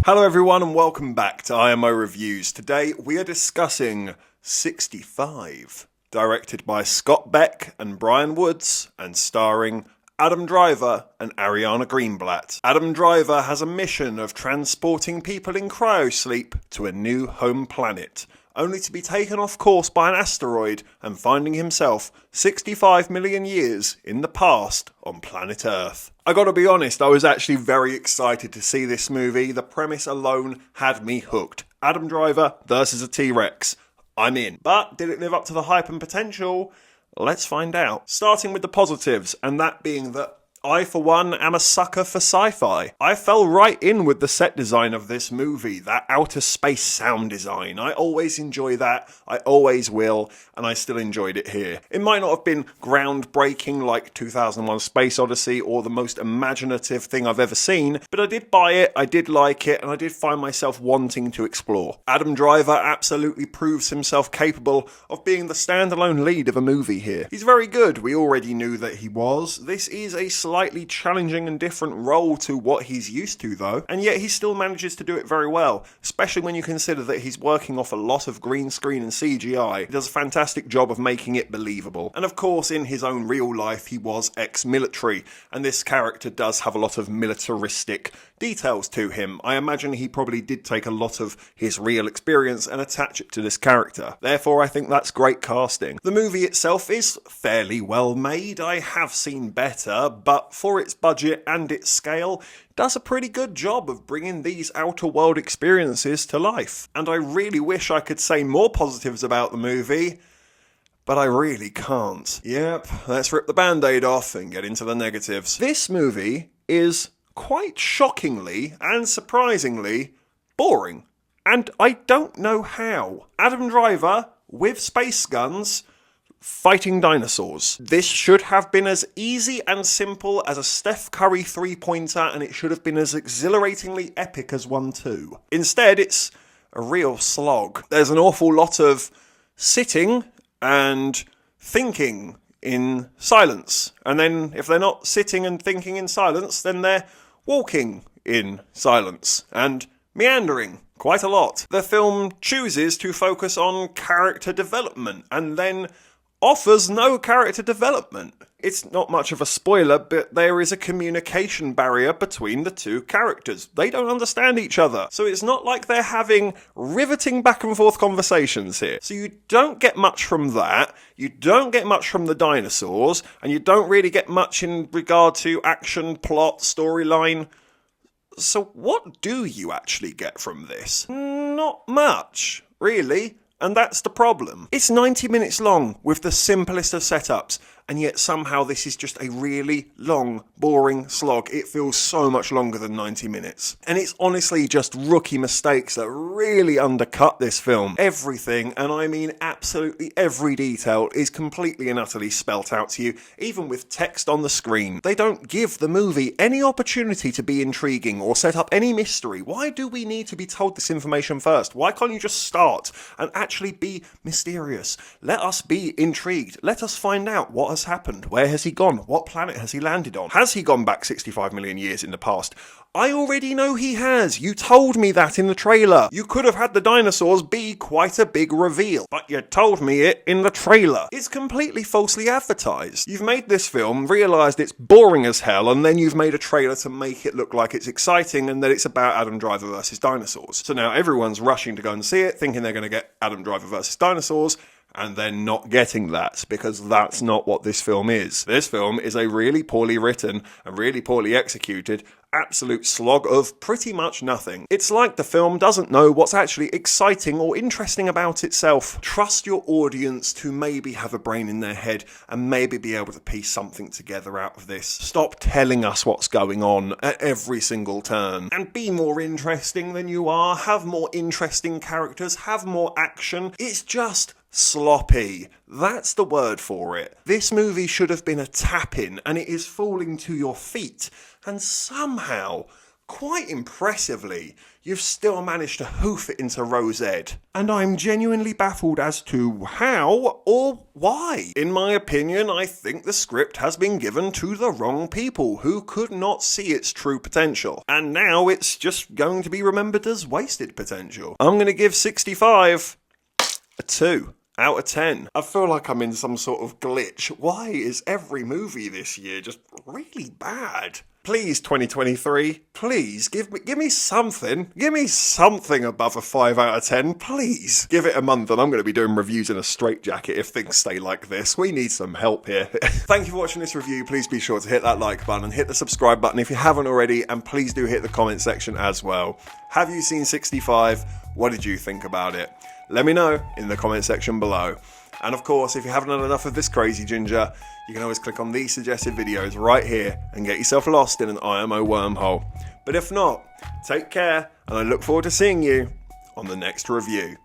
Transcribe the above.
Hello everyone and welcome back to IMO Reviews. Today we are discussing 65, directed by Scott Beck and Brian Woods and starring Adam Driver and Ariana Greenblatt. Adam Driver has a mission of transporting people in cryosleep to a new home planet, only to be taken off course by an asteroid and finding himself 65 million years in the past on planet Earth. I gotta be honest, I was actually very excited to see this movie. The premise alone had me hooked. Adam Driver versus a T-Rex. I'm in. But did it live up to the hype and potential? Let's find out. Starting with the positives, and that being that I, for one, am a sucker for sci-fi. I fell right in with the set design of this movie, that outer space sound design. I always enjoy that, I always will, and I still enjoyed it here. It might not have been groundbreaking like 2001: Space Odyssey or the most imaginative thing I've ever seen, but I did buy it, I did like it, and I did find myself wanting to explore. Adam Driver absolutely proves himself capable of being the standalone lead of a movie here. He's very good, we already knew that he was. This is a slightly challenging and different role to what he's used to though, and yet he still manages to do it very well, especially when you consider that he's working off a lot of green screen and CGI. He does a fantastic job of making it believable. And of course, in his own real life, he was ex-military, and this character does have a lot of militaristic details to him. I imagine he probably did take a lot of his real experience and attach it to this character. Therefore, I think that's great casting. The movie itself is fairly well made. I have seen better, but for its budget and its scale, does a pretty good job of bringing these outer world experiences to life. And I really wish I could say more positives about the movie, but I really can't. Yep, let's rip the band-aid off and get into the negatives. This movie is quite shockingly and surprisingly boring. And I don't know how. Adam Driver, with space guns, fighting dinosaurs. This should have been as easy and simple as a Steph Curry three-pointer, and it should have been as exhilaratingly epic as one too. Instead, it's a real slog. There's an awful lot of sitting and thinking in silence. And then if they're not sitting and thinking in silence, then they're walking in silence and meandering quite a lot. The film chooses to focus on character development and then offers no character development. It's not much of a spoiler, but there is a communication barrier between the two characters. They don't understand each other. So it's not like they're having riveting back and forth conversations here. So you don't get much from that, you don't get much from the dinosaurs, and you don't really get much in regard to action, plot, storyline. So what do you actually get from this? Not much, really. And that's the problem. It's 90 minutes long with the simplest of setups, and yet somehow this is just a really long, boring slog. It feels so much longer than 90 minutes. And it's honestly just rookie mistakes that really undercut this film. Everything, and I mean absolutely every detail, is completely and utterly spelt out to you, even with text on the screen. They don't give the movie any opportunity to be intriguing or set up any mystery. Why do we need to be told this information first? Why can't you just start and actually be mysterious? Let us be intrigued. Let us find out what has happened. Where has he gone? What planet has he landed on? Has he gone back 65 million years in the past? I already know he has. You told me that in the trailer. You could have had the dinosaurs be quite a big reveal, but you told me it in the trailer. It's completely falsely advertised. You've made this film, realised it's boring as hell, and then you've made a trailer to make it look like it's exciting and that it's about Adam Driver versus dinosaurs. So now everyone's rushing to go and see it, thinking they're going to get Adam Driver versus dinosaurs, and they're not getting that, because that's not what this film is. This film is a really poorly written and really poorly executed absolute slog of pretty much nothing. It's like the film doesn't know what's actually exciting or interesting about itself. Trust your audience to maybe have a brain in their head and maybe be able to piece something together out of this. Stop telling us what's going on at every single turn, and be more interesting than you are. Have more interesting characters, have more action. It's just sloppy. That's the word for it. This movie should have been a tap-in, and it is falling to your feet. And somehow, quite impressively, you've still managed to hoof it into row Z. And I'm genuinely baffled as to how or why. In my opinion, I think the script has been given to the wrong people who could not see its true potential. And now it's just going to be remembered as wasted potential. I'm going to give 65 a 2 out of 10. I feel like I'm in some sort of glitch. Why is every movie this year just really bad? Please, 2023, please give me something. Give me something above a 5 out of 10, please. Give it a month and I'm going to be doing reviews in a straitjacket if things stay like this. We need some help here. Thank you for watching this review. Please be sure to hit that like button and hit the subscribe button if you haven't already, and please do hit the comment section as well. Have you seen 65? What did you think about it? Let me know in the comment section below. And of course, if you haven't had enough of this crazy ginger, you can always click on these suggested videos right here and get yourself lost in an IMO wormhole. But if not, take care, and I look forward to seeing you on the next review.